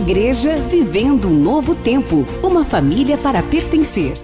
Igreja Vivendo um Novo Tempo. Uma família para pertencer.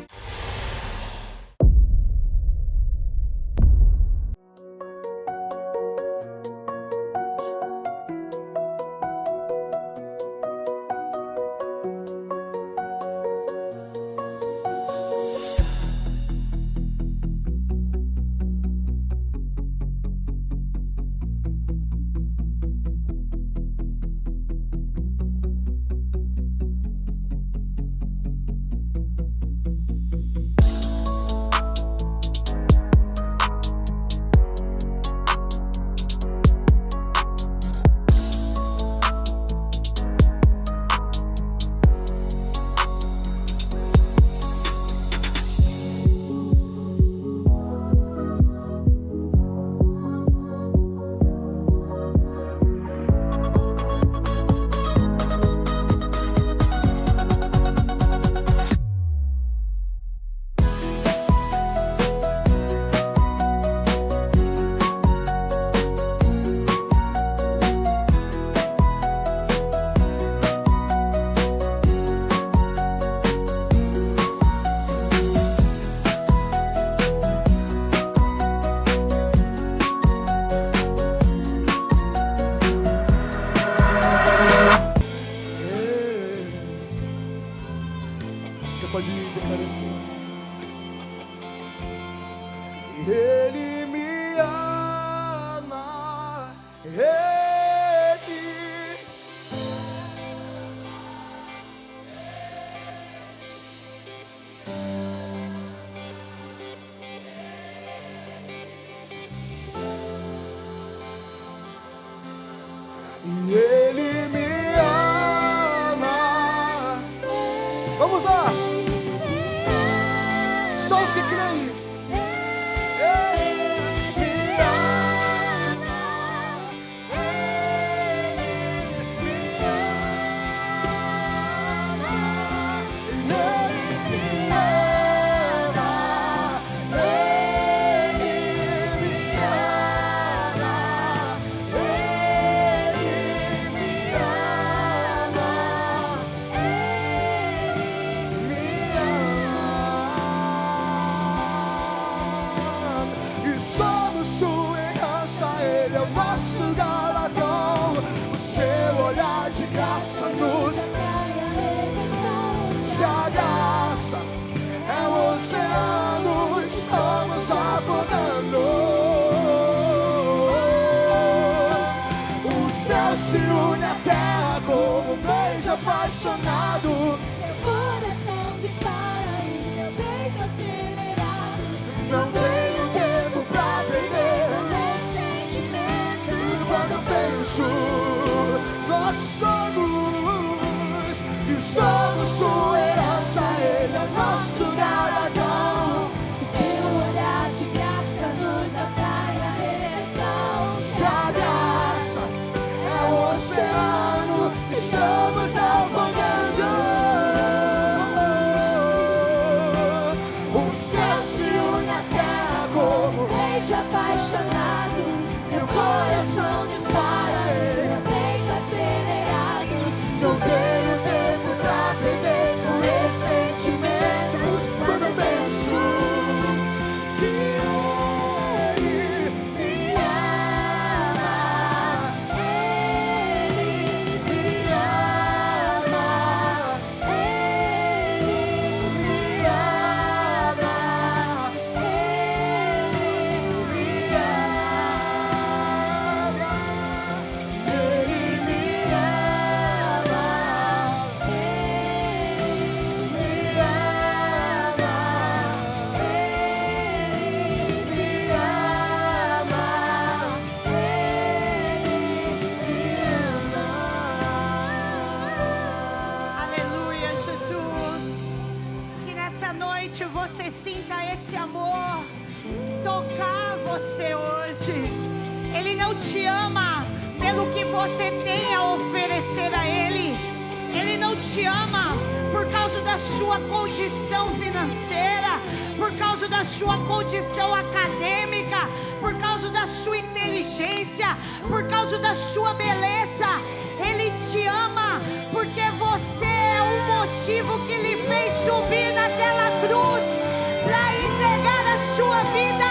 Ele me ama, Ele me ama. Vamos lá, só os que creem. Se une à terra como um beijo apaixonado. Meu coração dispara e meu peito acelerado. Não tenho tempo pra aprender meus sentimentos. Quando eu penso, nós somos e somos sua herança. Ele é o nosso galardão. O seu olhar de graça nos atrai à redenção. Se a graça é o oceano, estamos afogando. O céu se une à terra como beijo apaixonado. Meu coração dispara, meu peito acelerado. não tenho tempo pra aprender com esses sentimentos. Quando eu penso que Ele me ama, Ele me ama, Ele me ama, Ele me você sinta esse amor tocar você hoje. Ele não te ama pelo que você tem a oferecer a Ele. Ele não te ama por causa da sua condição financeira, por causa da sua condição acadêmica, por causa da sua inteligência, por causa da sua beleza. Ele te ama porque motivo que lhe fez subir naquela cruz para entregar a sua vida.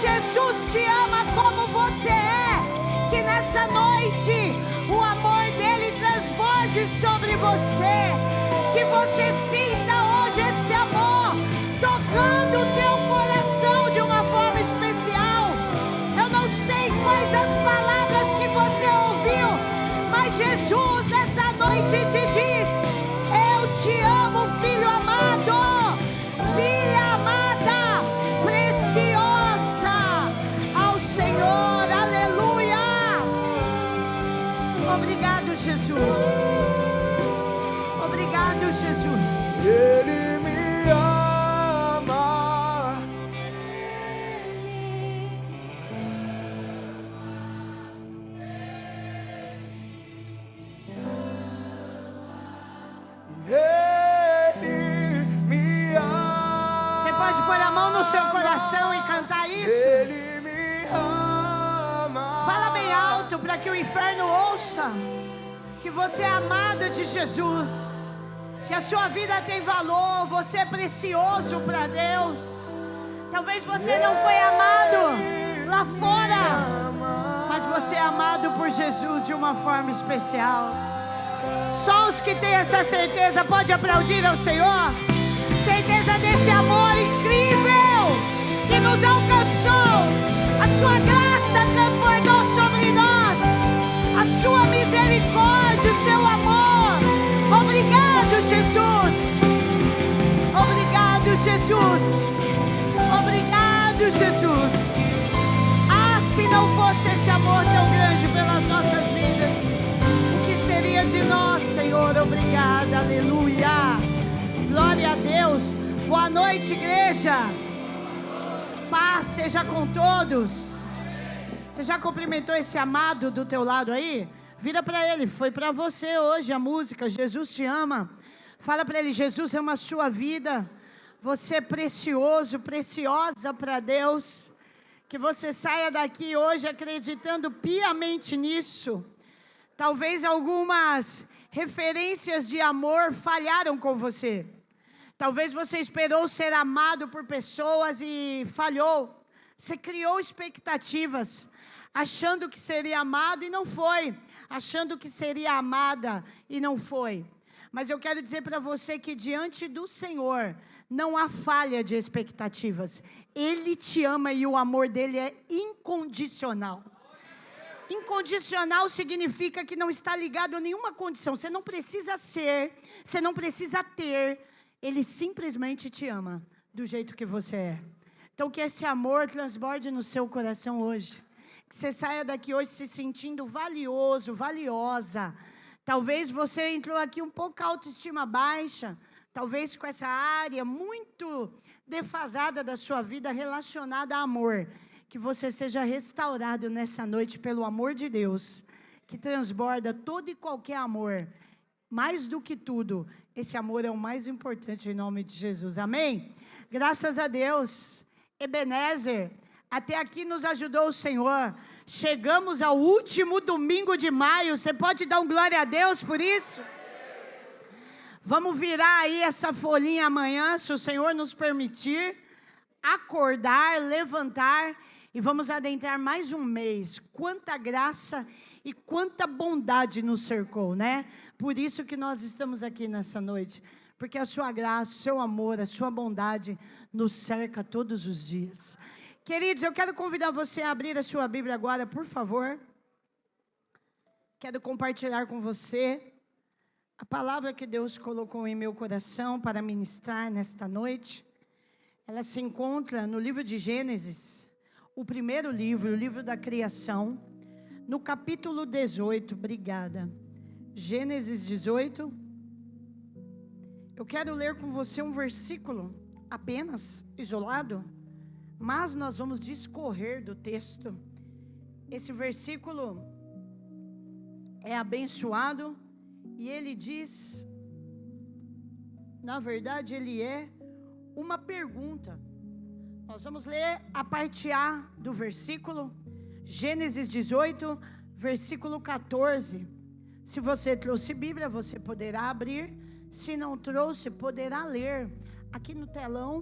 Jesus te ama como você é. Que nessa noite o amor dele transborde sobre você. Que você sinta hoje esse amor tocando o teu coração de uma forma especial. Eu não sei quais as palavras que você ouviu, mas Jesus nessa noite te diz: eu te amo, filho amado, filha amada, preciosa ao Senhor. Aleluia! Obrigado, Jesus. Obrigado, Jesus. Ele me ama. Ele me ama. Você pode pôr a mão no seu coração e cantar isso? Ele me ama. Fala bem alto para que o inferno ouça que você é amado de Jesus, que a sua vida tem valor, você é precioso para Deus. Talvez você não foi amado lá fora, mas você é amado por Jesus de uma forma especial. Só os que têm essa certeza pode aplaudir ao Senhor. Certeza desse amor incrível que nos alcançou. A sua graça transbordou sobre nós, a sua misericórdia, o seu amor. Obrigado, Jesus. Obrigado, Jesus. Obrigado, Jesus. Ah, se não fosse esse amor tão grande pelas nossas vidas, o que seria de nós, Senhor? Obrigada, aleluia. Glória a Deus. Boa noite, igreja. Paz seja com todos. Você já cumprimentou esse amado do teu lado aí? Vira para ele, foi para você hoje a música, Jesus te ama. Fala para ele, Jesus ama a sua vida. Você é precioso, preciosa para Deus. Que você saia daqui hoje acreditando piamente nisso. Talvez algumas referências de amor falharam com você. Talvez você esperou ser amado por pessoas e falhou. Você criou expectativas, achando que seria amado e não foi. Achando que seria amada e não foi. Mas eu quero dizer para você que diante do Senhor não há falha de expectativas. Ele te ama e o amor dele é incondicional. Incondicional significa que não está ligado a nenhuma condição. Você não precisa ser, você não precisa ter. Ele simplesmente te ama do jeito que você é. Então que esse amor transborde no seu coração hoje. Que você saia daqui hoje se sentindo valioso, valiosa. Talvez você entrou aqui um pouco com a autoestima baixa. Talvez com essa área muito defasada da sua vida relacionada a amor. Que você seja restaurado nessa noite pelo amor de Deus. Que transborda todo e qualquer amor. Mais do que tudo, esse amor é o mais importante em nome de Jesus. Amém? Graças a Deus. Ebenezer, até aqui nos ajudou o Senhor. Chegamos ao último domingo de maio. Você pode dar um glória a Deus por isso? Vamos virar aí essa folhinha amanhã, se o Senhor nos permitir. Acordar, levantar e vamos adentrar mais um mês. Quanta graça e quanta bondade nos cercou, né? Por isso que nós estamos aqui nessa noite. Porque a sua graça, o seu amor, a sua bondade nos cerca todos os dias. Queridos, eu quero convidar você a abrir a sua Bíblia agora, por favor. Quero compartilhar com você a palavra que Deus colocou em meu coração para ministrar nesta noite. Ela se encontra no livro de Gênesis, o primeiro livro, o livro da criação, no capítulo 18, obrigada. Gênesis 18. Eu quero ler com você um versículo apenas, isolado, mas nós vamos discorrer do texto. Esse versículo é abençoado e ele diz, na verdade ele é uma pergunta. Nós vamos ler a parte A do versículo, Gênesis 18, versículo 14. Se você trouxe Bíblia, você poderá abrir. Se não trouxe, poderá ler aqui no telão.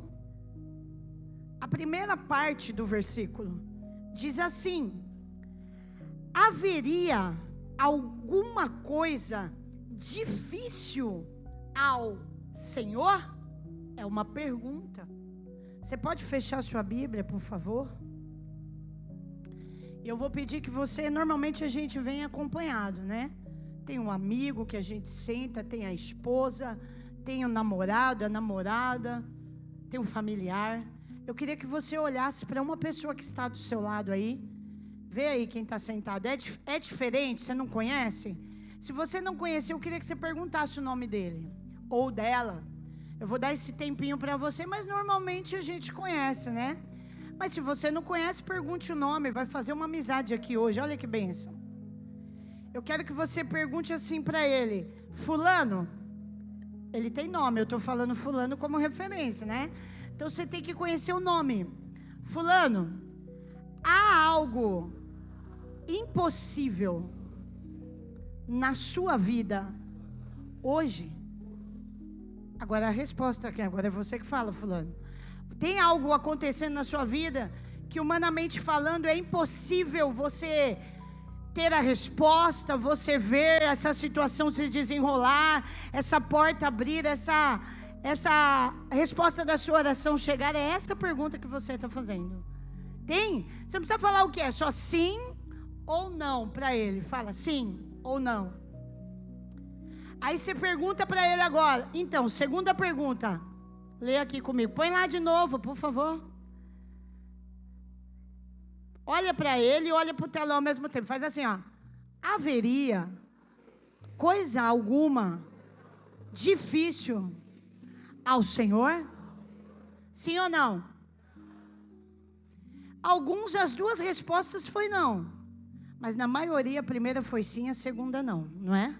A primeira parte do versículo diz assim: haveria alguma coisa difícil ao Senhor? É uma pergunta. Você pode fechar sua Bíblia, por favor? Eu vou pedir que você, normalmente a gente vem acompanhado, né? Tem um amigo que a gente senta, tem a esposa, tem o namorado, a namorada, tem um familiar. Eu queria que você olhasse para uma pessoa que está do seu lado aí. Vê aí quem está sentado. É diferente? Você não conhece? Se você não conhecer, eu queria que você perguntasse o nome dele ou dela. Eu vou dar esse tempinho para você, mas normalmente a gente conhece, né? Mas se você não conhece, pergunte o nome. Vai fazer uma amizade aqui hoje. Olha que bênção. Eu quero que você pergunte assim para ele: fulano, ele tem nome, eu estou falando fulano como referência, né? Então você tem que conhecer o nome. Fulano, há algo impossível na sua vida hoje? Agora a resposta aqui, agora é você que fala, fulano. Tem algo acontecendo na sua vida que, humanamente falando, é impossível você ter a resposta, você ver essa situação se desenrolar, essa porta abrir, essa resposta da sua oração chegar? É essa pergunta que você está fazendo. Tem? Você não precisa falar o que é, só sim ou não para ele. Fala sim ou não. Aí você pergunta para ele agora. Então, segunda pergunta. Lê aqui comigo. Põe lá de novo, por favor. Olha para ele e olha para o telão ao mesmo tempo. Faz assim, ó. Haveria coisa alguma difícil ao Senhor? Sim ou não? Alguns, as duas respostas foi não. Mas na maioria a primeira foi sim, a segunda não. Não é?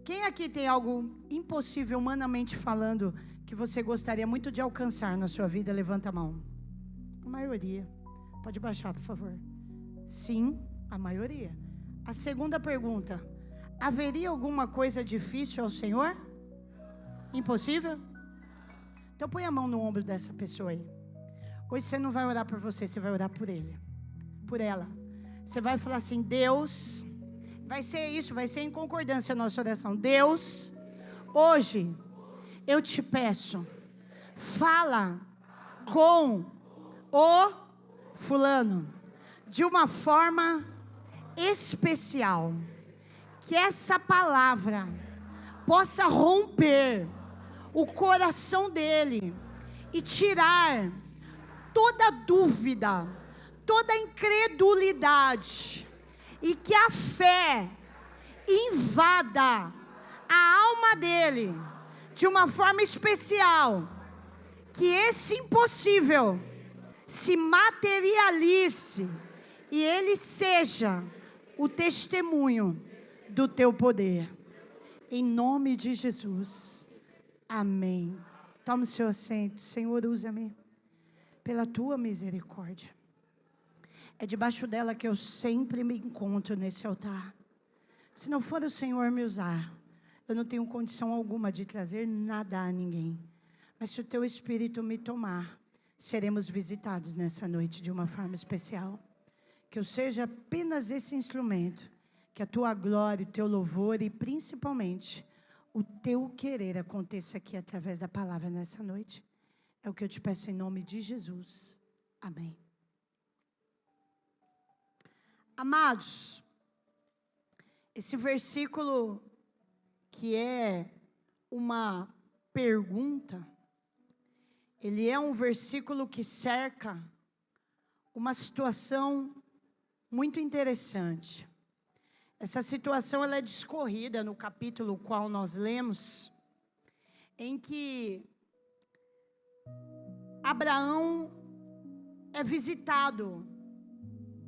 Quem aqui tem algo impossível humanamente falando que você gostaria muito de alcançar na sua vida? Levanta a mão. A maioria. Pode baixar, por favor. Sim, a maioria. A segunda pergunta: haveria alguma coisa difícil ao Senhor? Impossível? Então põe a mão no ombro dessa pessoa aí. Hoje você não vai orar por você, você vai orar por ele, por ela. Você vai falar assim: Deus, vai ser isso, vai ser em concordância a nossa oração. Deus, hoje eu te peço, fala com o fulano de uma forma especial, que essa palavra possa romper o coração dele e tirar toda dúvida, toda incredulidade, e que a fé invada a alma dele de uma forma especial, que esse impossível se materialize e ele seja o testemunho do teu poder. Em nome de Jesus. Amém. Toma o seu assento. Senhor, usa-me pela tua misericórdia. É debaixo dela que eu sempre me encontro nesse altar. Se não for o Senhor me usar, eu não tenho condição alguma de trazer nada a ninguém. Mas se o teu Espírito me tomar, seremos visitados nessa noite de uma forma especial. Que eu seja apenas esse instrumento, que a tua glória, o teu louvor e principalmente o teu querer aconteça aqui através da palavra nessa noite. É o que eu te peço em nome de Jesus. Amém. Amados, esse versículo que é uma pergunta, ele é um versículo que cerca uma situação muito interessante. Essa situação ela é discorrida no capítulo qual nós lemos, em que Abraão é visitado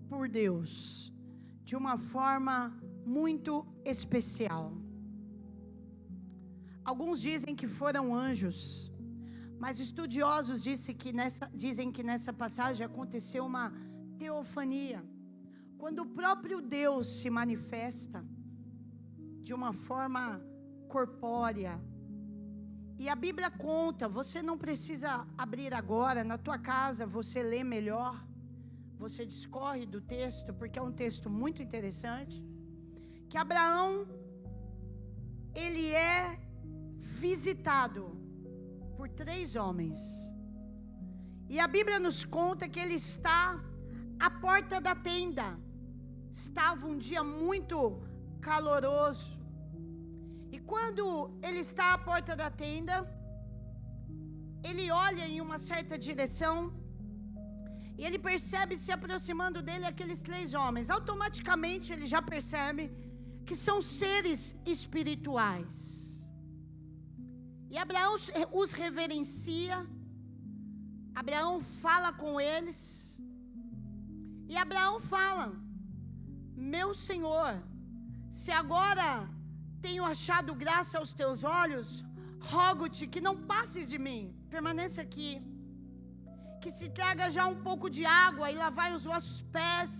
por Deus de uma forma muito especial. Alguns dizem que foram anjos, mas estudiosos dizem que nessa passagem aconteceu uma teofania, quando o próprio Deus se manifesta de uma forma corpórea, E a Bíblia conta, você não precisa abrir agora, na tua casa você lê melhor, você discorre do texto, porque é um texto muito interessante, que Abraão, ele é visitado por 3 homens, e a Bíblia nos conta que ele está à porta da tenda. Estava um dia muito caloroso, e quando ele está à porta da tenda, ele olha em uma certa direção, e ele percebe se aproximando dele aqueles 3 homens. Automaticamente ele já percebe que são seres espirituais. E Abraão os reverencia, Abraão fala com eles, e Abraão fala: meu Senhor, se agora tenho achado graça aos teus olhos, rogo-te que não passes de mim, permaneça aqui, que se traga já um pouco de água e lavai os vossos pés.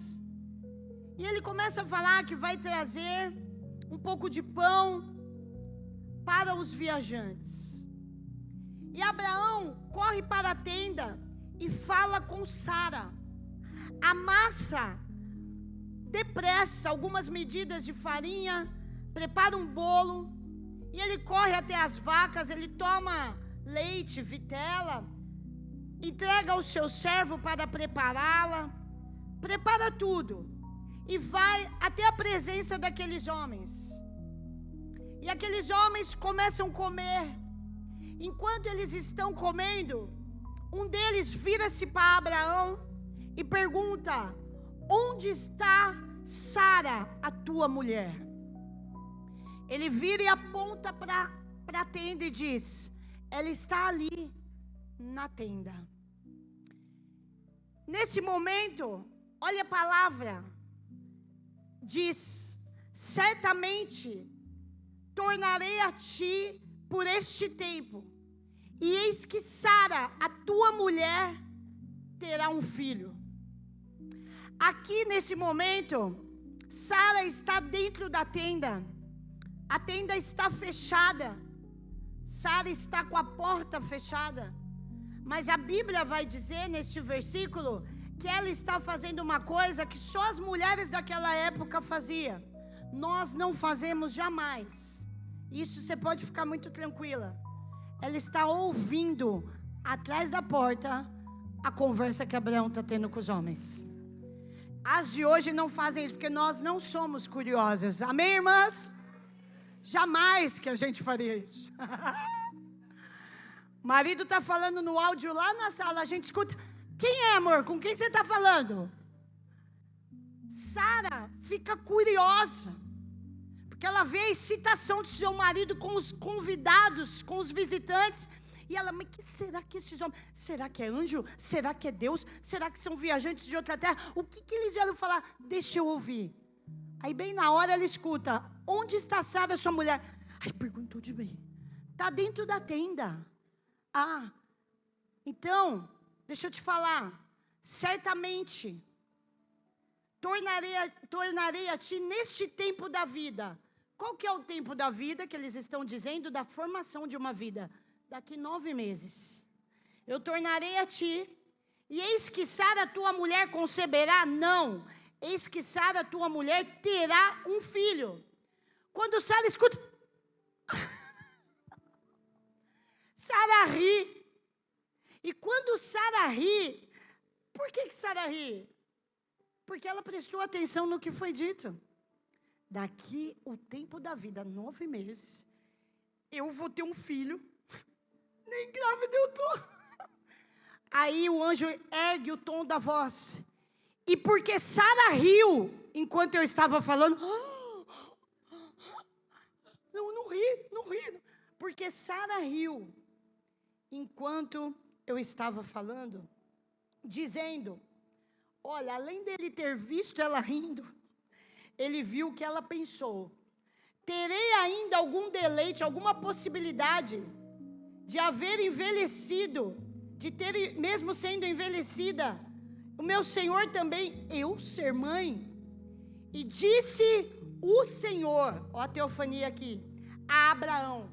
E ele começa a falar que vai trazer um pouco de pão para os viajantes. E Abraão corre para a tenda e fala com Sara, amassa depressa algumas medidas de farinha, prepara um bolo, e ele corre até as vacas, ele toma leite, vitela, entrega ao seu servo para prepará-la, prepara tudo, e vai até a presença daqueles homens. E aqueles homens começam a comer. Enquanto eles estão comendo, um deles vira-se para Abraão e pergunta: onde está Sara, a tua mulher? Ele vira e aponta para a tenda e diz: ela está ali na tenda. Nesse momento, olha a palavra, diz: certamente tornarei a ti por este tempo, e eis que Sara, a tua mulher, terá um filho. Aqui nesse momento, Sara está dentro da tenda, a tenda está fechada, Sara está com a porta fechada, mas a Bíblia vai dizer neste versículo que ela está fazendo uma coisa que só as mulheres daquela época faziam. Nós não fazemos jamais. Isso você pode ficar muito tranquila. Ela está ouvindo atrás da porta a conversa que Abraão está tendo com os homens. As de hoje não fazem isso, porque nós não somos curiosas. Amém, irmãs? Jamais que a gente faria isso. O marido está falando no áudio lá na sala, a gente escuta: quem é, amor? Com quem você está falando? Sara fica curiosa, porque ela vê a excitação de seu marido com os convidados, com os visitantes. E ela: mas que será que esses homens? Será que é anjo? Será que é Deus? Será que são viajantes de outra terra? O que eles vieram falar? Deixa eu ouvir. Aí bem na hora ela escuta: onde está Sara, sua mulher? Aí perguntou de mim: está dentro da tenda. Ah, então, deixa eu te falar, certamente tornarei a ti neste tempo da vida. Qual que é o tempo da vida que eles estão dizendo? Da formação de uma vida. Daqui 9 meses. Eu tornarei a ti, e eis que Sara, tua mulher, conceberá? Não. Eis que Sara, tua mulher, terá um filho. Quando Sara escuta, Sara ri. E quando Sara ri, por que Sara ri? Porque ela prestou atenção no que foi dito. Daqui o tempo da vida, 9 meses, eu vou ter um filho. Nem grávida eu tô. Aí o anjo ergue o tom da voz. E porque Sara riu enquanto eu estava falando, não ri. Porque Sara riu enquanto eu estava falando, dizendo: olha, além dele ter visto ela rindo, ele viu que ela pensou: terei ainda algum deleite, alguma possibilidade de haver envelhecido, de ter, mesmo sendo envelhecida, o meu Senhor também, eu ser mãe? E disse o Senhor, ó a teofania aqui, a Abraão: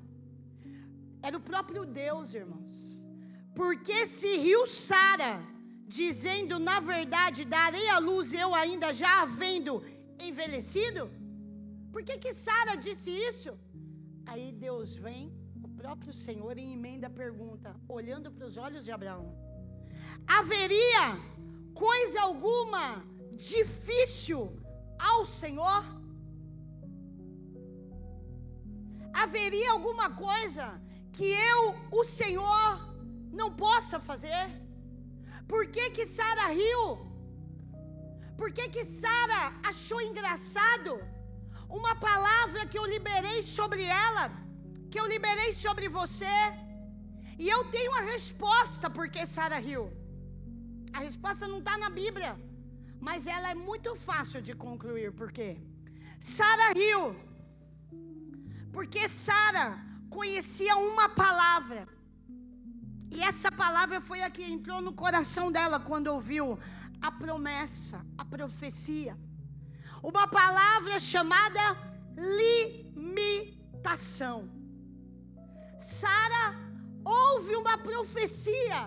Era o próprio Deus, irmãos. Porque se riu Sara, dizendo, na verdade, darei à luz eu ainda já havendo envelhecido? Por que Sara disse isso? Aí Deus vem, o próprio Senhor, e emenda a pergunta, olhando para os olhos de Abraão. Haveria coisa alguma difícil ao Senhor? Haveria alguma coisa que o Senhor, não possa fazer? Por que Sara riu? Por que Sara achou engraçado uma palavra que eu liberei sobre ela, que eu liberei sobre você? E eu tenho a resposta porque Sara riu. A resposta não está na Bíblia, mas ela é muito fácil de concluir. Por quê? Sara riu porque Sara conhecia uma palavra, e essa palavra foi a que entrou no coração dela quando ouviu a promessa, a profecia. Uma palavra chamada limitação. Sara ouve uma profecia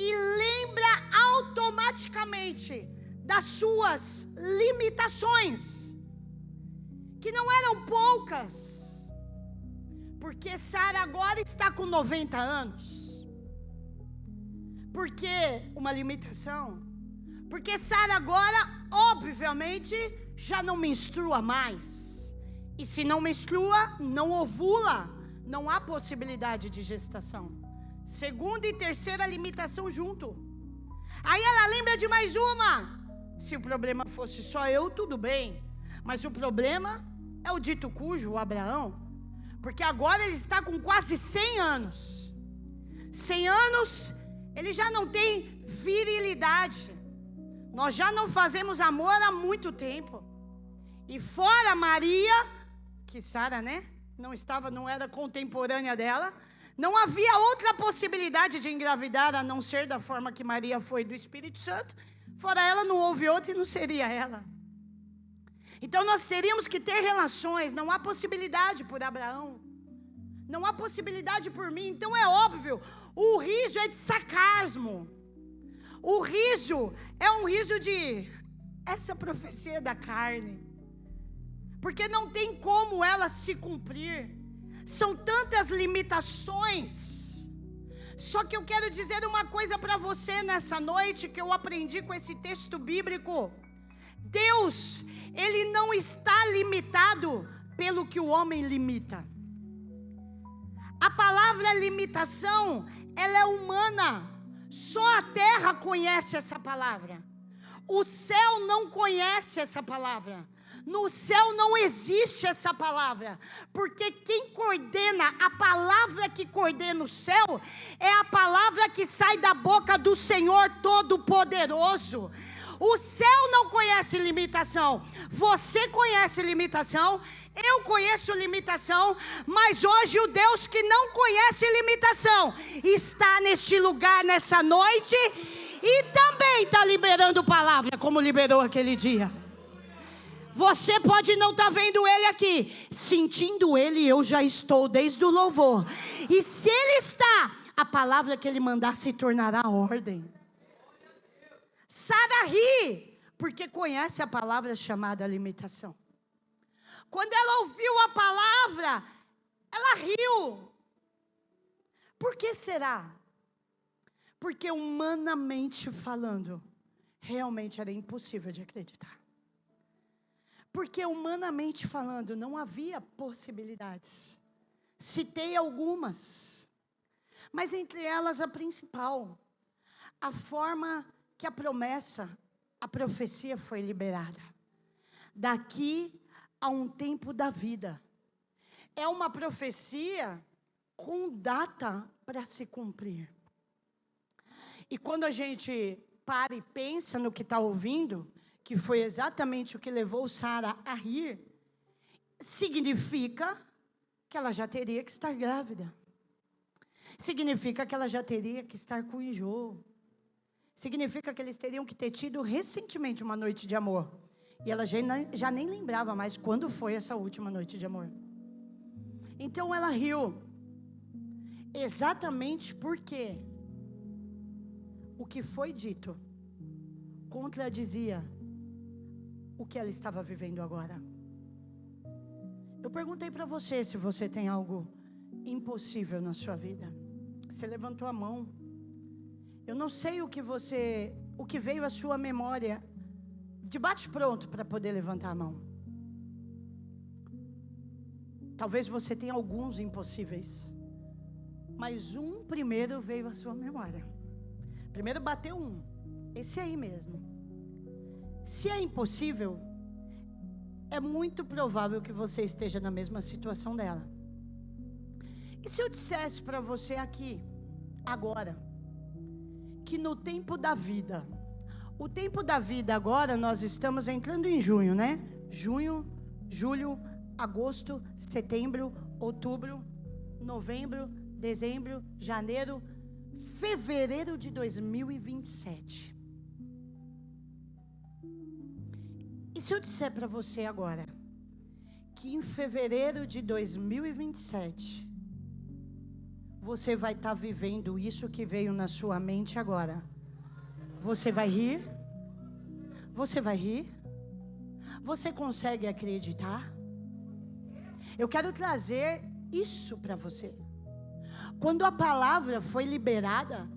e lembra automaticamente das suas limitações, que não eram poucas, porque Sara agora está com 90 anos. Por que uma limitação? Porque Sara agora, obviamente, já não menstrua mais. E se não menstrua, não ovula. Não há possibilidade de gestação. Segunda e terceira limitação junto. Aí ela lembra de mais uma. Se o problema fosse só eu, tudo bem. Mas o problema é o dito cujo, o Abraão. Porque agora ele está com quase 100 anos. 100 anos, ele já não tem virilidade. Nós já não fazemos amor há muito tempo. E fora Maria, que Sara, não era contemporânea dela, não havia outra possibilidade de engravidar a não ser da forma que Maria foi do Espírito Santo. Fora ela, não houve outra e não seria ela. Então nós teríamos que ter relações. Não há possibilidade por Abraão, não há possibilidade por mim. Então é óbvio, o riso é de sarcasmo. O riso é um riso de essa profecia da carne, porque não tem como ela se cumprir. São tantas limitações. Só que eu quero dizer uma coisa para você nessa noite, que eu aprendi com esse texto bíblico. Deus, Ele não está limitado pelo que o homem limita. A palavra limitação, ela é humana. Só a terra conhece essa palavra. O céu não conhece essa palavra. No céu não existe essa palavra, porque quem coordena, a palavra que coordena o céu, é a palavra que sai da boca do Senhor Todo-Poderoso. O céu não conhece limitação. Você conhece limitação, eu conheço limitação, mas hoje o Deus que não conhece limitação está neste lugar nessa noite e também está liberando palavra, como liberou aquele dia. Você pode não estar vendo Ele aqui, sentindo Ele, eu já estou desde o louvor. E se Ele está, a palavra que Ele mandar se tornará ordem. Sara ri, porque conhece a palavra chamada limitação. Quando ela ouviu a palavra, ela riu. Por que será? Porque humanamente falando, realmente era impossível de acreditar. Porque humanamente falando, não havia possibilidades. Citei algumas, mas entre elas a principal, a forma que a promessa, a profecia foi liberada. Daqui a um tempo da vida. É uma profecia com data para se cumprir. E quando a gente para e pensa no que está ouvindo, que foi exatamente o que levou Sara a rir, significa que ela já teria que estar grávida. Significa que ela já teria que estar com enjoo. Significa que eles teriam que ter tido recentemente uma noite de amor. E ela já nem lembrava mais quando foi essa última noite de amor. Então ela riu. Exatamente porque o que foi dito contradizia o que ela estava vivendo agora. Eu perguntei para você se você tem algo impossível na sua vida. Você levantou a mão. Eu não sei o que veio à sua memória de bate-pronto para poder levantar a mão. Talvez você tenha alguns impossíveis, mas um primeiro veio à sua memória. Primeiro bateu um, esse aí mesmo. Se é impossível, é muito provável que você esteja na mesma situação dela. E se eu dissesse para você aqui, agora, que no tempo da vida, o tempo da vida agora, nós estamos entrando em junho, né? Junho, julho, agosto, setembro, outubro, novembro, dezembro, janeiro, fevereiro de 2027. E se eu disser para você agora que em fevereiro de 2027 você vai estar vivendo isso que veio na sua mente agora? Você vai rir? Você vai rir? Você consegue acreditar? Eu quero trazer isso para você. Quando a palavra foi liberada,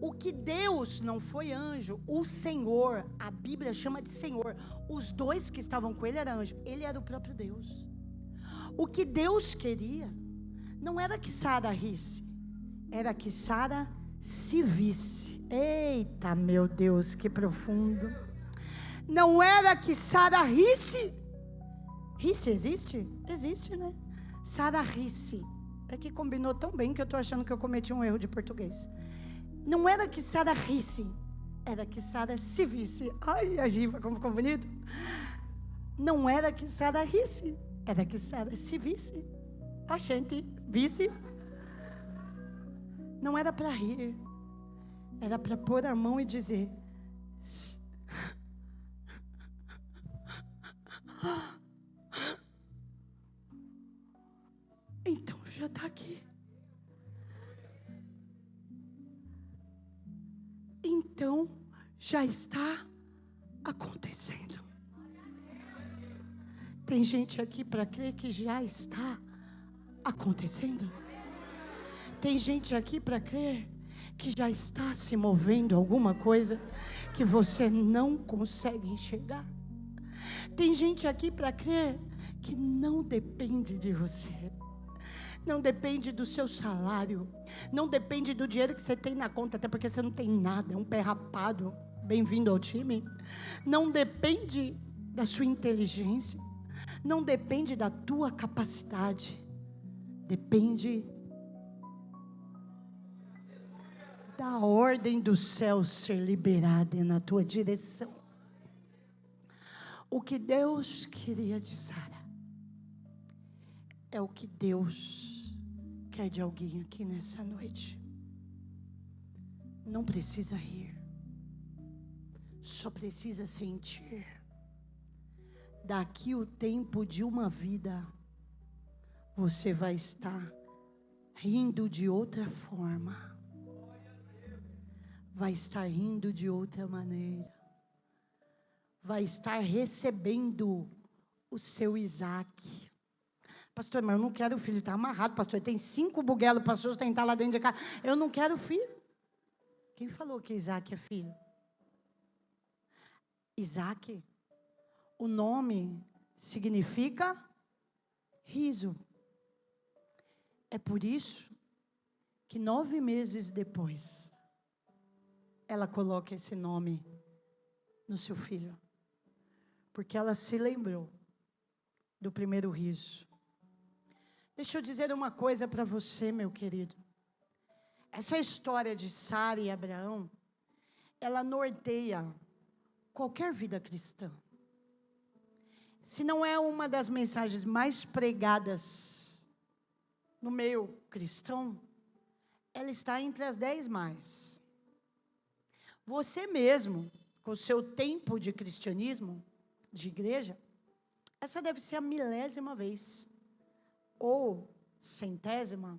o que Deus, não foi anjo, o Senhor, a Bíblia chama de Senhor. Os dois que estavam com ele eram anjos, ele era o próprio Deus. O que Deus queria não era que Sara risse, era que Sara se visse. Eita, meu Deus, que profundo. Não era que Sara risse. Risse existe? Existe, né? Sara risse. É que combinou tão bem que eu estou achando que eu cometi um erro de português. Não era que Sara risse, era que Sara se visse. Ai, a Giva, como ficou bonito. Não era que Sara risse, era que Sara se visse. A gente visse. Não era para rir, era para pôr a mão e dizer: então já está aqui. Então já está acontecendo. Tem gente aqui para crer que já está acontecendo. Tem gente aqui para crer que já está se movendo alguma coisa que você não consegue enxergar. Tem gente aqui para crer que não depende de você. Não depende do seu salário, não depende do dinheiro que você tem na conta, até porque você não tem nada, é um pé rapado. Bem-vindo ao time. Não depende da sua inteligência, não depende da tua capacidade, depende da ordem do céu ser liberada na tua direção. O que Deus queria de Sara é o que Deus quer de alguém aqui nessa noite. Não precisa rir, só precisa sentir. Daqui o tempo de uma vida, você vai estar rindo de outra forma, vai estar rindo de outra maneira, vai estar recebendo o seu Isaac. Pastor, mas eu não quero filho, está amarrado, pastor, tem 5 buguelos para sustentar lá dentro de casa, eu não quero filho. Quem falou que Isaac é filho? Isaac, o nome significa riso. É por isso que 9 meses depois, ela coloca esse nome no seu filho, porque ela se lembrou do primeiro riso. Deixa eu dizer uma coisa para você, meu querido. Essa história de Sara e Abraão, ela norteia qualquer vida cristã. Se não é uma das mensagens mais pregadas no meio cristão, ela está entre as 10 mais. Você mesmo, com o seu tempo de cristianismo, de igreja, essa deve ser a 1000ª vez, ou 100ª,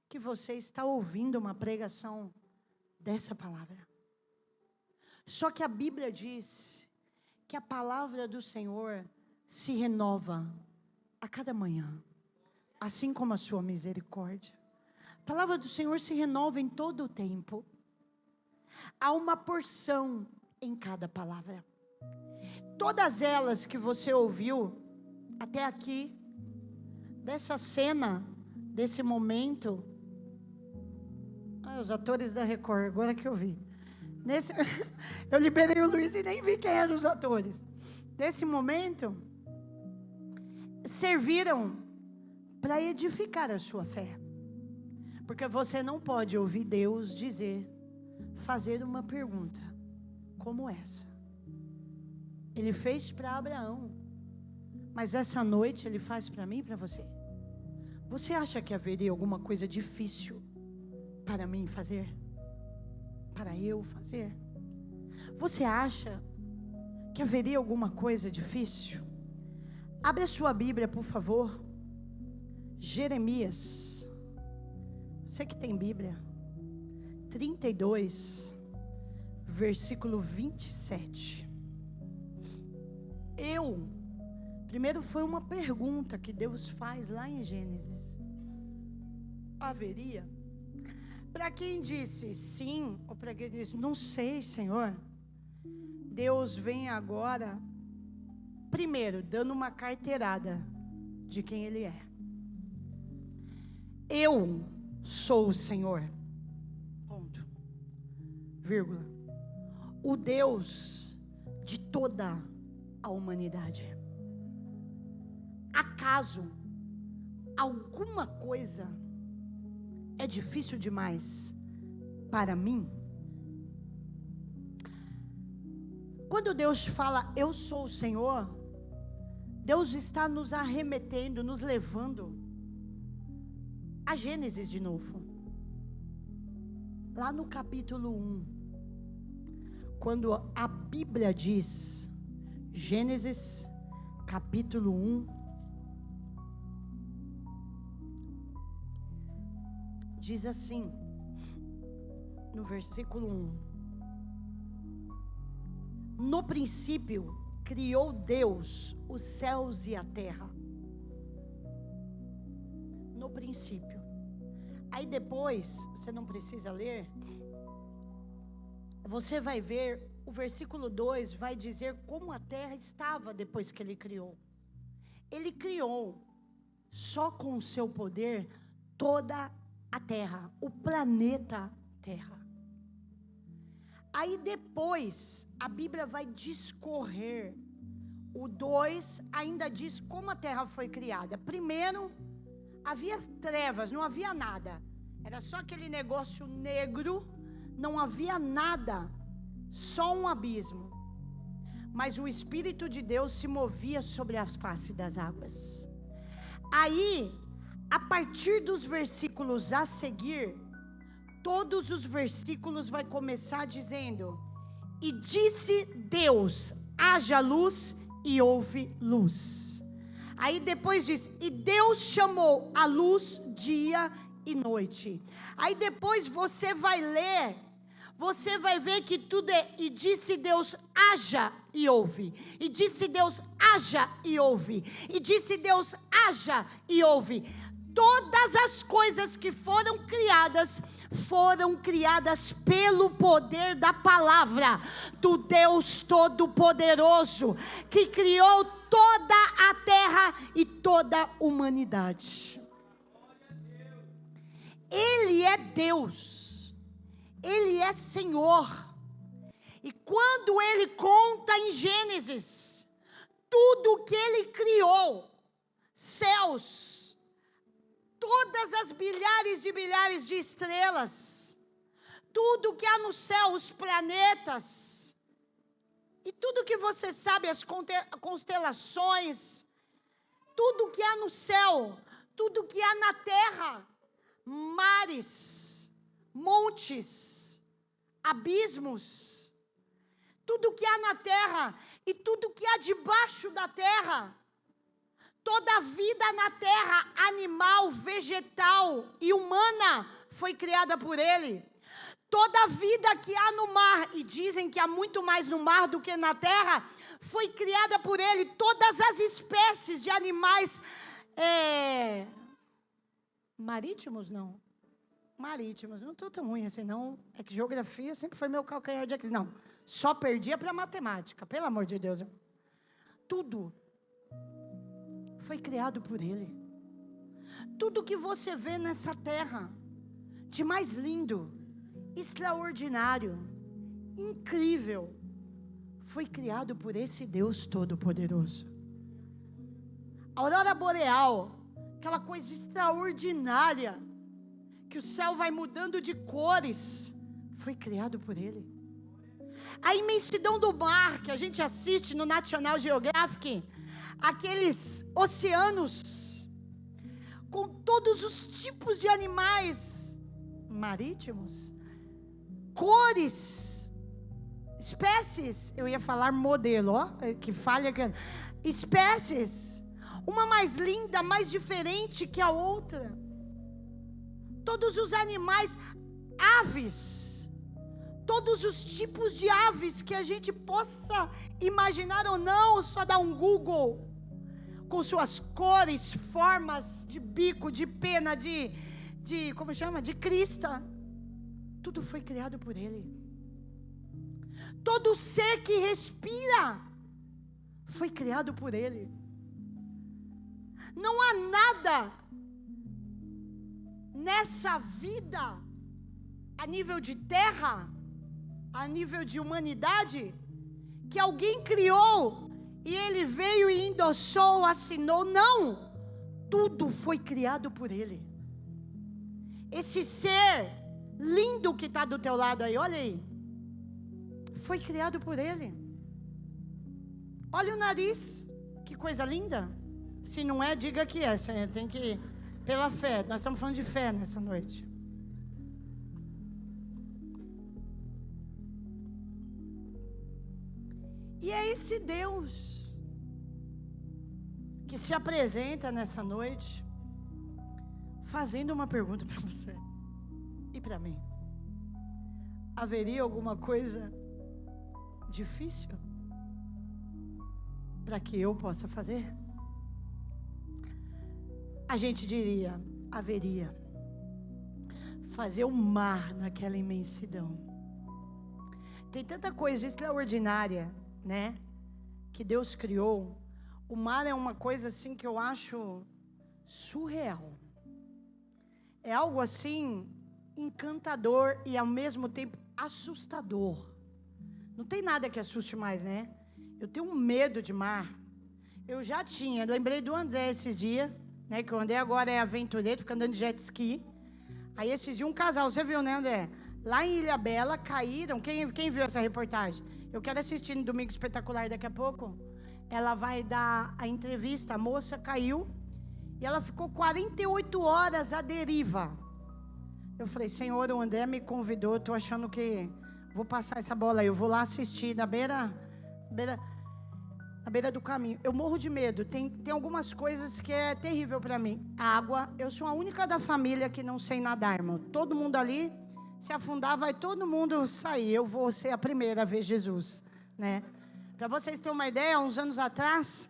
que você está ouvindo uma pregação dessa palavra. Só que a Bíblia diz que a palavra do Senhor se renova a cada manhã, assim como a sua misericórdia. A palavra do Senhor se renova em todo o tempo. Há uma porção em cada palavra. Todas elas que você ouviu até aqui, dessa cena, desse momento. Os atores da Record, agora que eu vi. Eu liberei o Luiz e nem vi quem eram os atores. Desse momento, serviram para edificar a sua fé. Porque você não pode ouvir Deus fazer uma pergunta como essa. Ele fez para Abraão, mas essa noite Ele faz para mim e para você. Você acha que haveria alguma coisa difícil para mim fazer? Para eu fazer? Você acha que haveria alguma coisa difícil? Abre a sua Bíblia, por favor. Jeremias. Você que tem Bíblia. 32, versículo 27. Primeiro foi uma pergunta que Deus faz lá em Gênesis. Haveria? Para quem disse sim, ou para quem disse não sei, Senhor, Deus vem agora, primeiro, dando uma carteirada de quem Ele é. Eu sou o Senhor, ponto, vírgula, o Deus de toda a humanidade. Acaso alguma coisa é difícil demais para mim? Quando Deus fala, eu sou o Senhor, Deus está nos arremetendo, nos levando a Gênesis de novo. Lá no capítulo 1, quando a Bíblia diz, Gênesis capítulo 1, diz assim, no versículo 1: No princípio criou Deus os céus e a terra. No princípio. Aí depois, você não precisa ler, você vai ver, o versículo 2 vai dizer como a terra estava depois que Ele criou. Ele criou, só com o seu poder, toda a terra, o planeta Terra. Aí depois, a Bíblia vai discorrer. O 2 ainda diz como a terra foi criada. Primeiro, havia trevas, não havia nada. Era só aquele negócio negro, não havia nada, só um abismo. Mas o Espírito de Deus se movia sobre a face das águas. Aí, a partir dos versículos a seguir, todos os versículos vai começar dizendo: e disse Deus, haja luz, e houve luz. Aí depois diz, e Deus chamou a luz dia e noite. Aí depois você vai ler, você vai ver que tudo é, e disse Deus, haja e houve. E disse Deus, haja e houve. E disse Deus, haja e houve. Todas as coisas que foram criadas pelo poder da palavra do Deus Todo-Poderoso, que criou toda a terra e toda a humanidade. Ele é Deus, Ele é Senhor. E quando Ele conta em Gênesis, tudo que Ele criou, céus, todas as bilhares de estrelas, tudo que há no céu, os planetas, e tudo que você sabe, as constelações, tudo que há no céu, tudo que há na terra, mares, montes, abismos, tudo que há na terra e tudo que há debaixo da terra, Toda a vida na terra, animal, vegetal e humana, foi criada por Ele. Toda a vida que há no mar, e dizem que há muito mais no mar do que na terra, foi criada por Ele. Todas as espécies de animais marítimos, não. Marítimos, não estou tão ruim assim, não. É que geografia sempre foi meu calcanhar de Aquiles. Não, só perdia para matemática, pelo amor de Deus. Tudo foi criado por Ele. Tudo que você vê nessa terra, de mais lindo, extraordinário, incrível, foi criado por esse Deus Todo-Poderoso. A aurora boreal, aquela coisa extraordinária, que o céu vai mudando de cores, foi criado por Ele. A imensidão do mar, que a gente assiste no National Geographic, aqueles oceanos, com todos os tipos de animais marítimos, cores, espécies, eu ia falar modelo, ó, que falha, espécies, uma mais linda, mais diferente que a outra. Todos os animais, aves, todos os tipos de aves que a gente possa imaginar ou não, só dá um Google, com suas cores, formas de bico, de pena, como chama? De crista. Tudo foi criado por Ele. Todo ser que respira foi criado por Ele. Não há nada nessa vida, a nível de terra, a nível de humanidade, que alguém criou e Ele veio e endossou, assinou. Não, tudo foi criado por Ele. Esse ser lindo que está do teu lado aí, olha aí, foi criado por Ele. Olha o nariz, que coisa linda. Se não é, diga que é. Você tem que, pela fé, nós estamos falando de fé nessa noite. E é esse Deus que se apresenta nessa noite, fazendo uma pergunta para você e para mim. Haveria alguma coisa difícil para que eu possa fazer? A gente diria, haveria. Fazer um mar naquela imensidão. Tem tanta coisa extraordinária, né, que Deus criou. O mar é uma coisa assim que eu acho surreal. É algo assim encantador e ao mesmo tempo assustador. Não tem nada que assuste mais, né? Eu tenho um medo de mar. Eu já tinha, lembrei do André esses dias, né? Que o André agora é aventureiro, fica andando de jet ski. Aí esses dias um casal, você viu, né, André? Lá em Ilhabela caíram. Quem viu essa reportagem? Eu quero assistir no Domingo Espetacular daqui a pouco. Ela vai dar a entrevista. A moça caiu e ela ficou 48 horas à deriva. Eu falei, Senhor, o André me convidou, eu tô achando que vou passar essa bola aí. Eu vou lá assistir na beira do caminho. Eu morro de medo. Tem algumas coisas que é terrível para mim. Água. Eu sou a única da família que não sei nadar, irmão. Todo mundo ali, se afundar, vai todo mundo sair. Eu vou ser a primeira a ver Jesus, né? Para vocês terem uma ideia, uns anos atrás,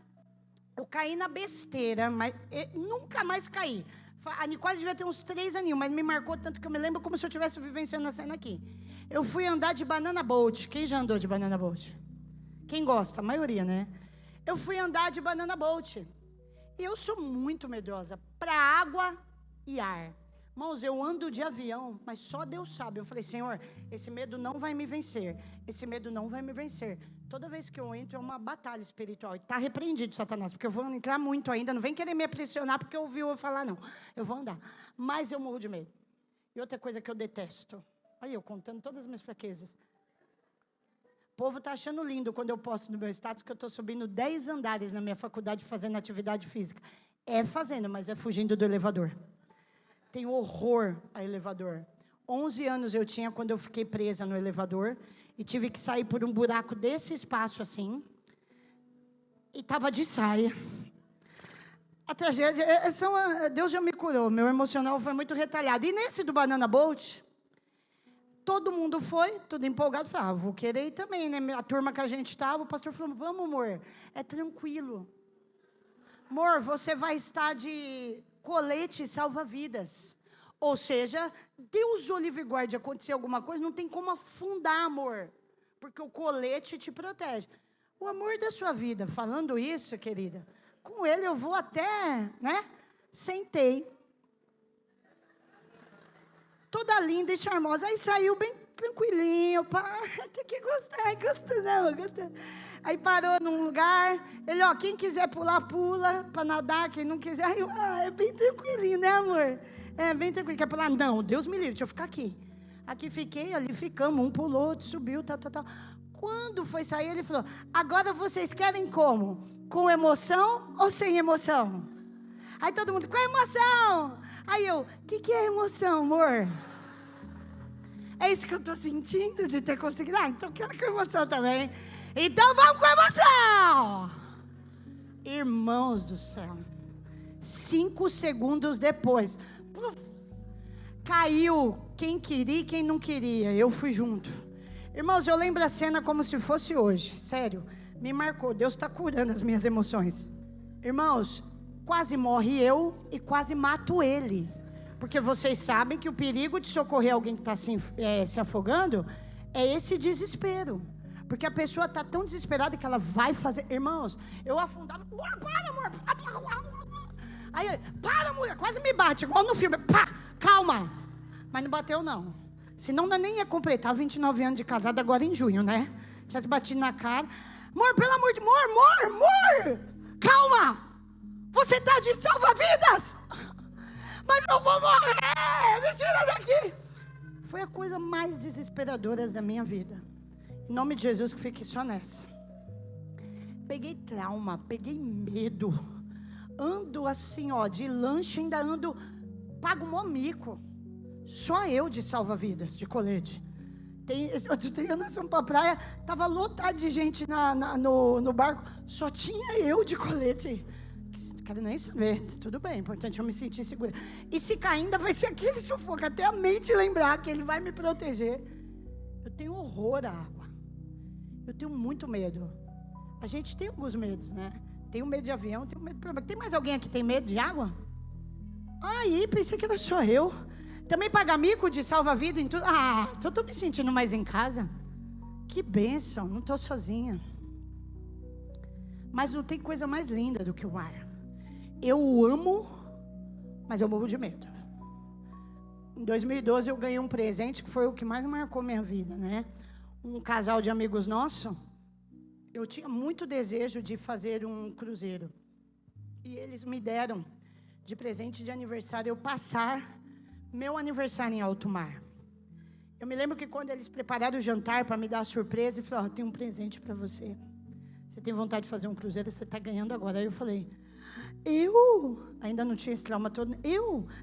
eu caí na besteira, mas nunca mais caí. A Nicole devia ter uns 3 aninhos, mas me marcou tanto que eu me lembro como se eu estivesse vivenciando a cena aqui. Eu fui andar de banana boat. Quem já andou de banana boat? Quem gosta? A maioria, né? Eu fui andar de banana boat. E eu sou muito medrosa para água e ar. Irmãos, eu ando de avião, mas só Deus sabe. Eu falei, Senhor, esse medo não vai me vencer. Esse medo não vai me vencer. Toda vez que eu entro é uma batalha espiritual. E está repreendido, Satanás, porque eu vou entrar muito ainda. Não vem querer me pressionar porque ouviu eu falar, não. Eu vou andar. Mas eu morro de medo. E outra coisa que eu detesto. Olha eu contando todas as minhas fraquezas. O povo está achando lindo quando eu posto no meu status que eu estou subindo 10 andares na minha faculdade fazendo atividade física. É fazendo, mas é fugindo do elevador. Tenho horror a elevador. 11 anos eu tinha quando eu fiquei presa no elevador e tive que sair por um buraco desse espaço assim. E estava de saia. A tragédia, Deus já me curou, meu emocional foi muito retalhado. E nesse do Banana Boat, todo mundo foi, tudo empolgado. Falei, vou querer ir também, né? A turma que a gente estava, o pastor falou, vamos, amor, é tranquilo. Amor, você vai estar de colete salva-vidas. Ou seja, Deus o livre guarde, acontecer alguma coisa, não tem como afundar, amor. Porque o colete te protege. O amor da sua vida, falando isso, querida, com ele eu vou até, né? Sentei. Toda linda e charmosa. Aí saiu bem tranquilinho. Tem que gostar, gostou. Aí parou num lugar. Ele, quem quiser pular, pula. Para nadar, quem não quiser. Aí eu, é bem tranquilinho, né, amor? É bem tranquilo. Quer pular? Não, Deus me livre, deixa eu ficar aqui. Aqui fiquei, ali ficamos. Um pulou, outro subiu, tal. Quando foi sair, ele falou, agora vocês querem como? Com emoção ou sem emoção? Aí todo mundo, com emoção! Aí eu, o que é emoção, amor? É isso que eu estou sentindo de ter conseguido? Então quero com emoção também. Então vamos com emoção! Irmãos do céu, 5 segundos depois, caiu quem queria e quem não queria. Eu fui junto. Irmãos, eu lembro a cena como se fosse hoje. Sério, me marcou. Deus está curando as minhas emoções. Irmãos, quase morre eu e quase mato ele. Porque vocês sabem que o perigo de socorrer alguém que está se afogando é esse desespero. Porque a pessoa está tão desesperada que ela vai fazer... Irmãos, eu afundava... Para, amor! Aí, para, mulher! Quase me bate, igual no filme. Pá, calma! Mas não bateu, não. Senão eu nem ia completar 29 anos de casada agora em junho, né? Tinha se batido na cara. Amor, pelo amor de... Amor! Calma! Você está de salva-vidas! Mas eu vou morrer! Me tira daqui! Foi a coisa mais desesperadora da minha vida. Em nome de Jesus, que fique só nessa. Peguei trauma, peguei medo. Ando assim, de lanche, ainda ando... Pago mó mico. Só eu de salva-vidas, de colete. Outro dia nós fomos para a praia, estava lotado de gente no barco, só tinha eu de colete. Não quero nem saber, tudo bem, importante eu me sentir segura. E se cair ainda vai ser aquele sufoco, até a mente lembrar que ele vai me proteger. Eu tenho horror à água. Eu tenho muito medo. A gente tem alguns medos, né? Tenho medo de avião, tenho medo de... Tem mais alguém aqui que tem medo de água? Aí, pensei que era só eu. Também paga mico de salva-vida em tudo. Eu estou me sentindo mais em casa. Que bênção, não estou sozinha. Mas não tem coisa mais linda do que o mar. Eu o amo, mas eu morro de medo. Em 2012 eu ganhei um presente que foi o que mais marcou minha vida, né? Um casal de amigos nossos. Eu tinha muito desejo de fazer um cruzeiro. E eles me deram de presente de aniversário eu passar meu aniversário em alto mar. Eu me lembro que quando eles prepararam o jantar para me dar a surpresa, ele falou, tenho um presente para você. Você tem vontade de fazer um cruzeiro, você está ganhando agora. Aí eu falei, ainda não tinha esse trauma todo.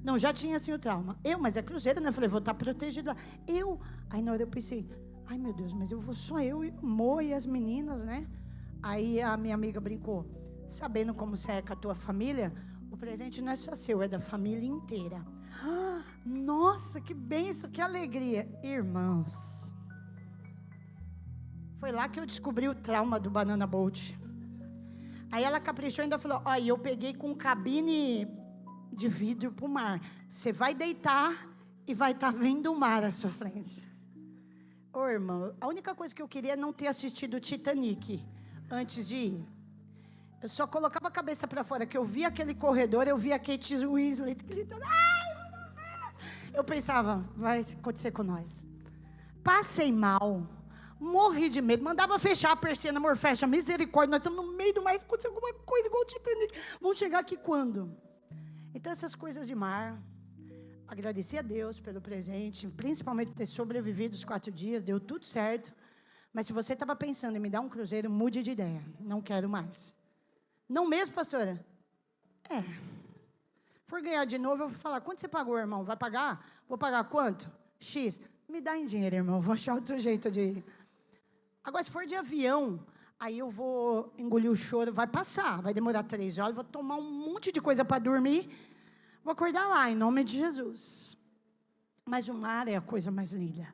Não, já tinha assim o trauma. Mas é cruzeiro, né? Eu falei, vou estar protegida. Aí na hora eu pensei, ai meu Deus, mas eu vou só eu e o Mo e as meninas, né? Aí a minha amiga brincou, sabendo como você é com a tua família, o presente não é só seu, é da família inteira. Nossa, que bênção, que alegria. Irmãos, foi lá que eu descobri o trauma do Banana Boat. Aí ela caprichou e ainda falou, eu peguei com cabine de vidro pro mar. Você vai deitar e vai estar vendo o mar à sua frente. Irmão, a única coisa que eu queria é não ter assistido o Titanic antes de ir. Eu só colocava a cabeça para fora, que eu via aquele corredor, eu via a Kate Winslet gritando, eu pensava, vai acontecer com nós. Passei mal, morri de medo, mandava fechar a persiana, amor, fecha, misericórdia, nós estamos no meio do mar, aconteceu alguma coisa igual o Titanic, vão chegar aqui quando? Então essas coisas de mar, agradeci a Deus pelo presente, principalmente por ter sobrevivido os 4 dias, deu tudo certo, mas se você estava pensando em me dar um cruzeiro, mude de ideia, não quero mais. Não mesmo, pastora? For ganhar de novo, eu vou falar, quanto você pagou, irmão? Vai pagar? Vou pagar quanto? X. Me dá em dinheiro, irmão, vou achar outro jeito de ir. Agora, se for de avião, Aí eu vou engolir o choro, vai passar, vai demorar 3 horas, vou tomar um monte de coisa para dormir, vou acordar lá, em nome de Jesus. Mas o mar é a coisa mais linda.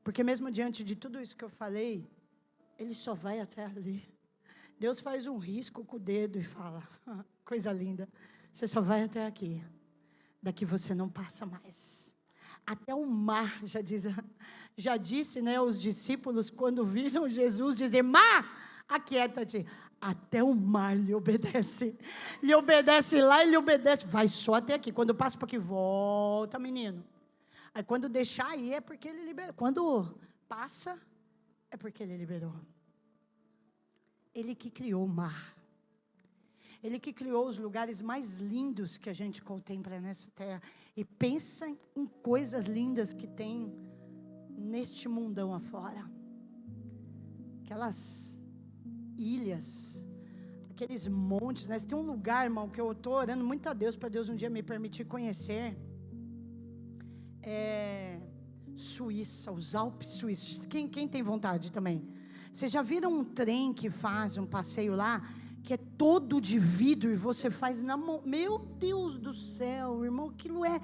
Porque mesmo diante de tudo isso que eu falei, ele só vai até ali. Deus faz um risco com o dedo e fala, coisa linda, você só vai até aqui. Daqui você não passa mais. Até o mar, já disse, né, os discípulos, quando viram Jesus dizer, mar, aquieta-te. Até o mar lhe obedece. Lhe obedece lá e lhe obedece. Vai só até aqui. Quando passa para aqui, volta, menino. Aí quando deixar aí é porque ele liberou. Quando passa, é porque ele liberou. Ele que criou o mar. Ele que criou os lugares mais lindos que a gente contempla nessa terra. E pensa em coisas lindas que tem neste mundão afora. Aquelas ilhas, aqueles montes, né? Tem um lugar, irmão, que eu estou orando muito a Deus, para Deus um dia me permitir conhecer. Suíça, os Alpes suíços. Quem tem vontade também? Vocês já viram um trem que faz um passeio lá, que é todo de vidro e você faz na mão? Meu Deus do céu, irmão, aquilo é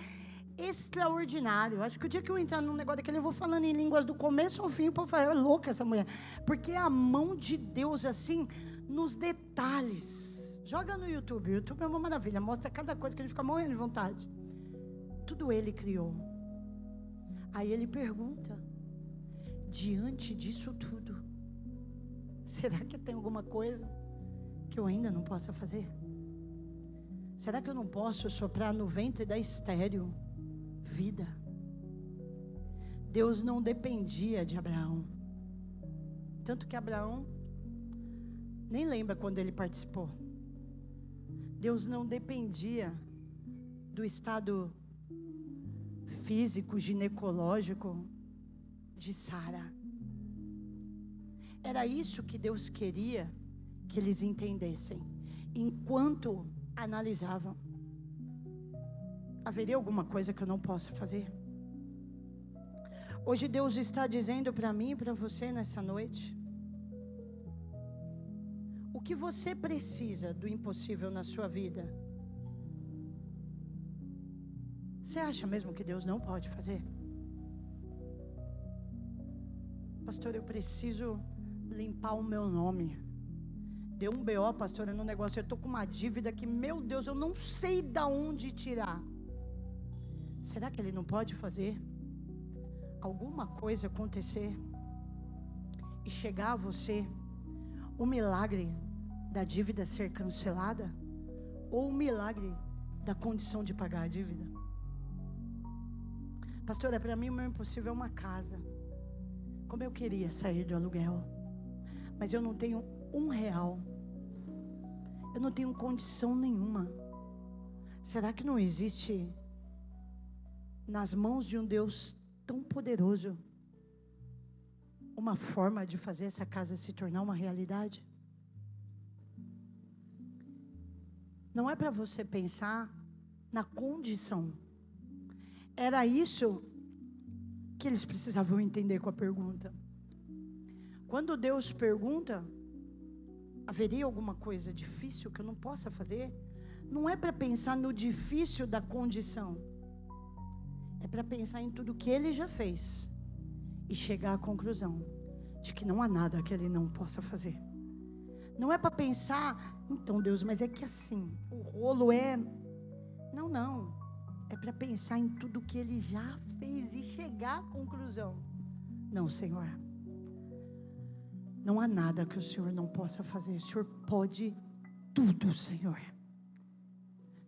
extraordinário. Acho que o dia que eu entrar num negócio daquele, eu vou falando em línguas do começo ao fim, o povo fala, é louca essa mulher. Porque é a mão de Deus, assim, nos detalhes. Joga no YouTube, o YouTube é uma maravilha, mostra cada coisa que a gente fica morrendo de vontade. Tudo ele criou. Aí ele pergunta, diante disso tudo, será que tem alguma coisa que eu ainda não possa fazer? Será que eu não posso soprar no ventre da estéril vida? Deus não dependia de Abraão. Tanto que Abraão nem lembra quando ele participou. Deus não dependia do estado físico, ginecológico de Sara. Era isso que Deus queria que eles entendessem. Enquanto analisavam, haveria alguma coisa que eu não possa fazer? Hoje Deus está dizendo para mim e para você nessa noite, o que você precisa do impossível na sua vida? Você acha mesmo que Deus não pode fazer? Pastor, eu preciso limpar o meu nome. Deu um BO, pastora, no negócio. Eu estou com uma dívida que, meu Deus, eu não sei de onde tirar. Será que Ele não pode fazer alguma coisa acontecer e chegar a você o milagre da dívida ser cancelada ou o milagre da condição de pagar a dívida? Pastora, para mim o meu impossível é uma casa. Como eu queria sair do aluguel, mas eu não tenho R$1. Eu não tenho condição nenhuma. Será que não existe nas mãos de um Deus tão poderoso uma forma de fazer essa casa se tornar uma realidade? Não é para você pensar na condição. Era isso que eles precisavam entender com a pergunta. Quando Deus pergunta, haveria alguma coisa difícil que eu não possa fazer? Não é para pensar no difícil da condição. É para pensar em tudo que Ele já fez e chegar à conclusão de que não há nada que Ele não possa fazer. Não é para pensar, então Deus, mas é que assim, o rolo é... Não. É para pensar em tudo que Ele já fez e chegar à conclusão. Não, Senhor. Não há nada que o Senhor não possa fazer. O Senhor pode tudo, Senhor.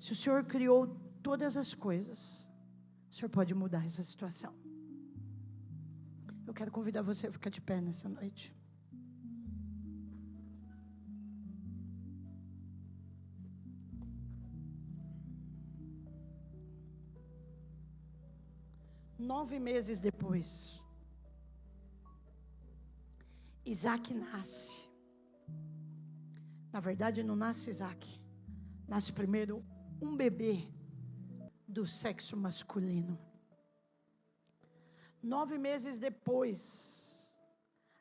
Se o Senhor criou todas as coisas, o Senhor pode mudar essa situação. Eu quero convidar você a ficar de pé nessa noite. Nove meses depois, Isaac nasce. Na verdade não nasce Isaac. Nasce primeiro um bebê do sexo masculino. 9 meses depois,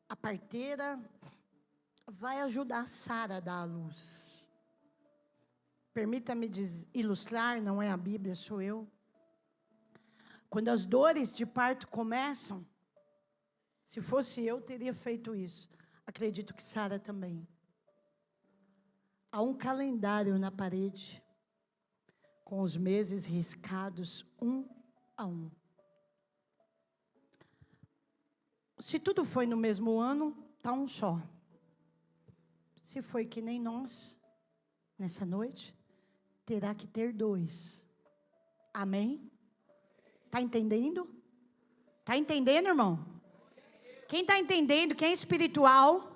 a parteira vai ajudar Sara a dar a luz. Permita-me ilustrar, não é a Bíblia, sou eu. Quando as dores de parto começam, se fosse eu, teria feito isso. Acredito que Sara também. Há um calendário na parede, com os meses riscados, um a um. Se tudo foi no mesmo ano, está um só. Se foi que nem nós, nessa noite, terá que ter 2. Amém? Está entendendo? Está entendendo, irmão? Quem está entendendo, quem é espiritual,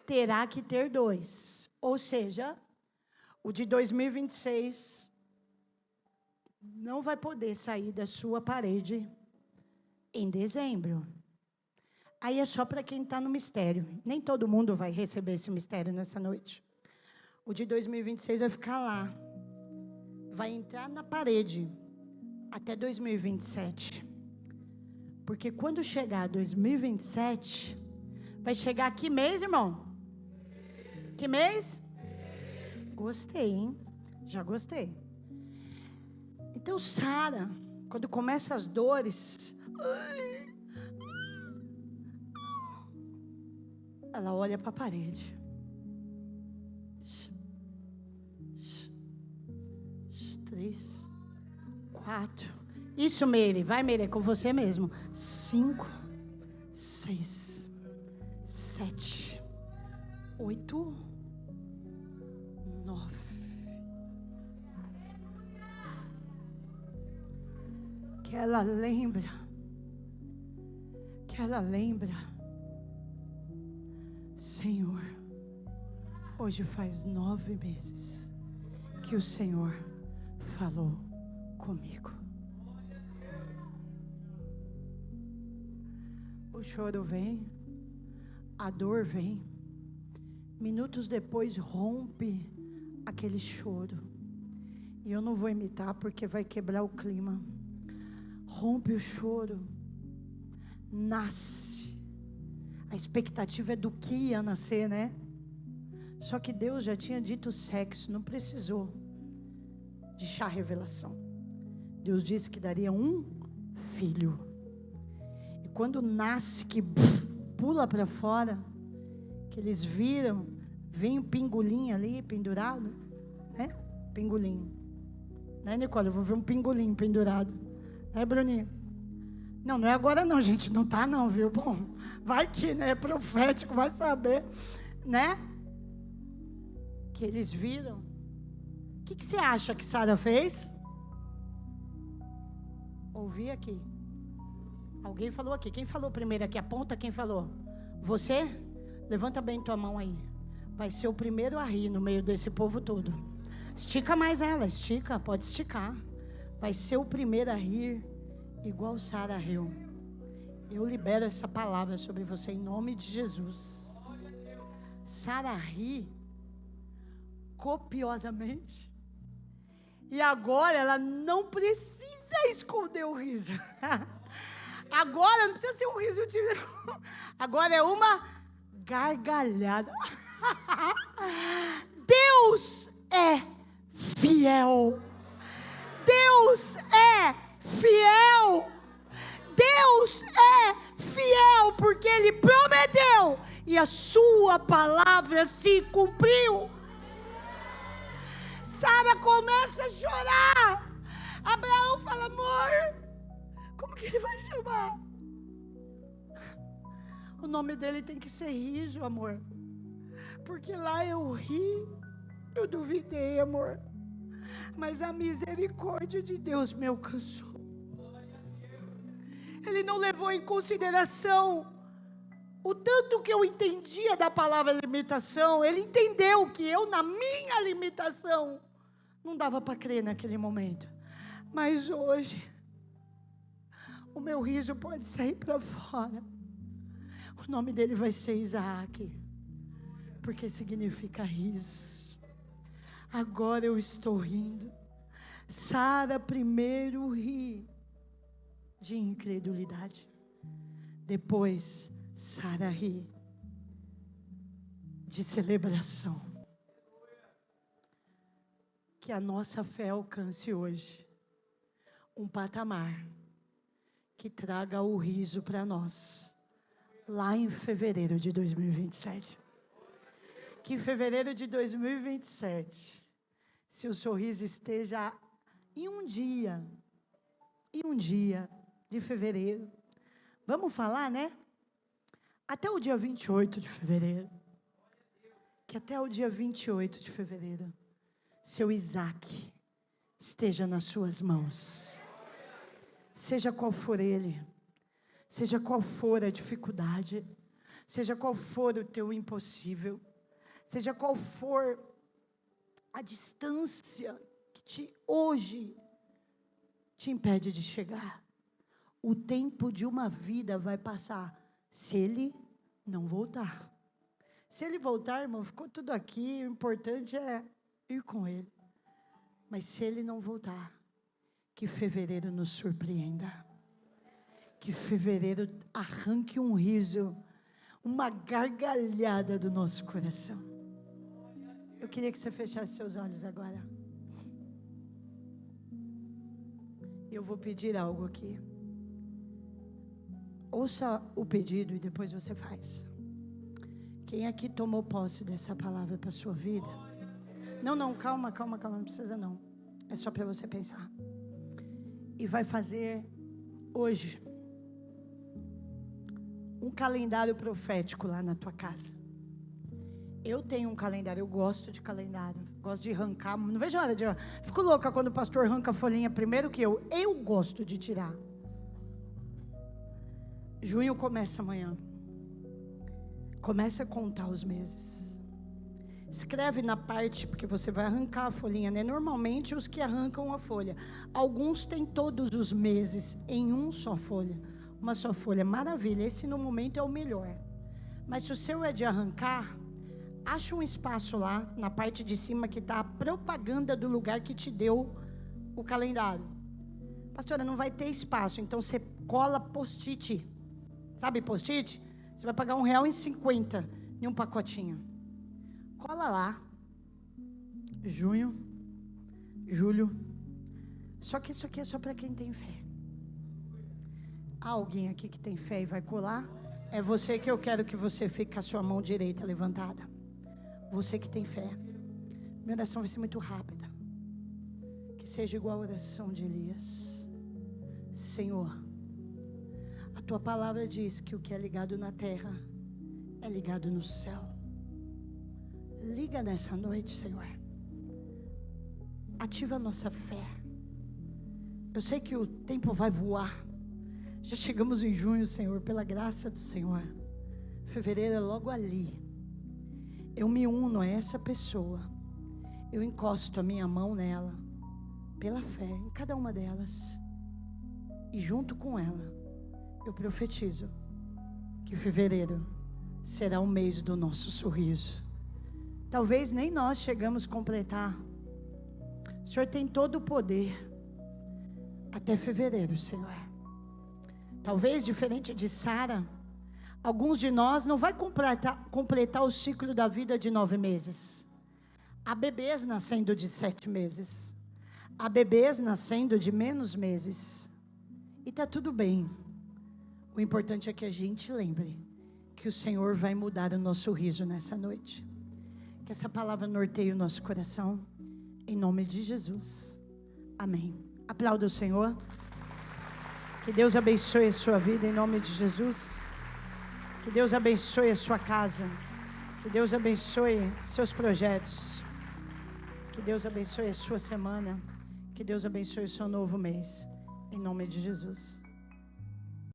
terá que ter 2. Ou seja, o de 2026 não vai poder sair da sua parede em dezembro. Aí é só para quem está no mistério. Nem todo mundo vai receber esse mistério nessa noite. O de 2026 vai ficar lá. Vai entrar na parede até 2027. Porque quando chegar 2027, vai chegar que mês, irmão? Que mês? Gostei, hein? Já gostei. Então, Sara, quando começa as dores, ela olha para a parede. 3, 4. Isso, Meire. Vai, Meire, é com você mesmo. 5, 6, 7, 8, 9. Que ela lembra. Senhor, hoje faz 9 meses que o Senhor falou comigo. O choro vem, a dor vem. Minutos depois rompe aquele choro. E eu não vou imitar porque vai quebrar o clima. Rompe o choro. Nasce. A expectativa é do que ia nascer, né? Só que Deus já tinha dito sexo, não precisou de chá revelação. Deus disse que daria um filho. E quando nasce, que pula para fora, que eles viram, vem um pingolim ali pendurado, né? Pingolim. Né, Nicole? Eu vou ver um pingolim pendurado. Né, Bruninho? Não é agora não, gente. Não tá não, viu? Bom, vai que, né? É profético, vai saber. Né? Que eles viram. O que você acha que Sara fez? Ouvi aqui. Alguém falou aqui. Quem falou primeiro aqui? Aponta quem falou. Você? Levanta bem tua mão aí. Vai ser o primeiro a rir no meio desse povo todo. Estica mais ela, estica, pode esticar. Vai ser o primeiro a rir, igual Sara riu. Eu libero essa palavra sobre você em nome de Jesus. Sara ri copiosamente. E agora ela não precisa esconder o riso. Agora não precisa ser um riso de... Agora é uma gargalhada. Deus é fiel. Deus é fiel. Deus é fiel porque Ele prometeu e a sua palavra se cumpriu. Sara começa a chorar. Abraão fala: amor, como que ele vai chamar? O nome dele tem que ser Riso, amor. Porque lá eu ri, eu duvidei, amor. Mas a misericórdia de Deus me alcançou. Ele não levou em consideração o tanto que eu entendia da palavra limitação. Ele entendeu que eu, na minha limitação, não dava para crer naquele momento. Mas hoje, o meu riso pode sair para fora. O nome dele vai ser Isaac, porque significa riso. Agora eu estou rindo. Sara primeiro ri de incredulidade. Depois, Sara ri de celebração. Que a nossa fé alcance hoje um patamar que traga o riso para nós, lá em fevereiro de 2027. Que em fevereiro de 2027, seu sorriso esteja em um dia de fevereiro. Vamos falar, né? Até o dia 28 de fevereiro. Que até o dia 28 de fevereiro, seu Isaac esteja nas suas mãos. Seja qual for ele, seja qual for a dificuldade, seja qual for o teu impossível, seja qual for a distância que hoje te impede de chegar. O tempo de uma vida vai passar, se ele não voltar. Se ele voltar, irmão, ficou tudo aqui, o importante é ir com ele. Mas se ele não voltar, que fevereiro nos surpreenda. Que fevereiro arranque um riso, uma gargalhada do nosso coração. Eu queria que você fechasse seus olhos agora. Eu vou pedir algo aqui. Ouça o pedido e depois você faz. Quem aqui tomou posse dessa palavra para a sua vida? Não, calma, não precisa não. É só para você pensar. E vai fazer hoje um calendário profético lá na tua casa. Eu tenho um calendário, eu gosto de calendário, gosto de arrancar, não vejo a hora de arrancar. Fico louca quando o pastor arranca a folhinha primeiro que eu gosto de tirar. Junho começa amanhã. Começa a contar os meses. Escreve na parte, porque você vai arrancar a folhinha, né? Normalmente os que arrancam a folha. Alguns têm todos os meses em uma só folha. Maravilha, esse no momento é o melhor. Mas se o seu é de arrancar, acha um espaço lá, na parte de cima, que está a propaganda do lugar que te deu o calendário. Pastora, não vai ter espaço, então você cola post-it. Sabe post-it? Você vai pagar R$1,50 em um pacotinho. Cola lá. Junho, julho. Só que isso aqui é só para quem tem fé. Há alguém aqui que tem fé e vai colar? É você que eu quero que você fique com a sua mão direita levantada. Você que tem fé. Minha oração vai ser muito rápida. Que seja igual a oração de Elias. Senhor, a tua palavra diz que o que é ligado na terra é ligado no céu. Liga nessa noite, Senhor. Ativa a nossa fé. Eu sei que o tempo vai voar. Já chegamos em junho, Senhor, pela graça do Senhor. Fevereiro é logo ali. Eu me uno a essa pessoa. Eu encosto a minha mão nela, pela fé, em cada uma delas. E junto com ela, eu profetizo que fevereiro será o mês do nosso sorriso. Talvez nem nós chegamos a completar. O Senhor tem todo o poder até fevereiro, Senhor. Talvez, diferente de Sara, alguns de nós não vai completar o ciclo da vida de 9 meses. Há bebês nascendo de 7 meses. Há bebês nascendo de menos meses. E está tudo bem. O importante é que a gente lembre que o Senhor vai mudar o nosso riso nessa noite. Que essa palavra norteie o nosso coração, em nome de Jesus. Amém. Aplauda o Senhor. Que Deus abençoe a sua vida, em nome de Jesus. Que Deus abençoe a sua casa. Que Deus abençoe seus projetos. Que Deus abençoe a sua semana. Que Deus abençoe o seu novo mês, em nome de Jesus.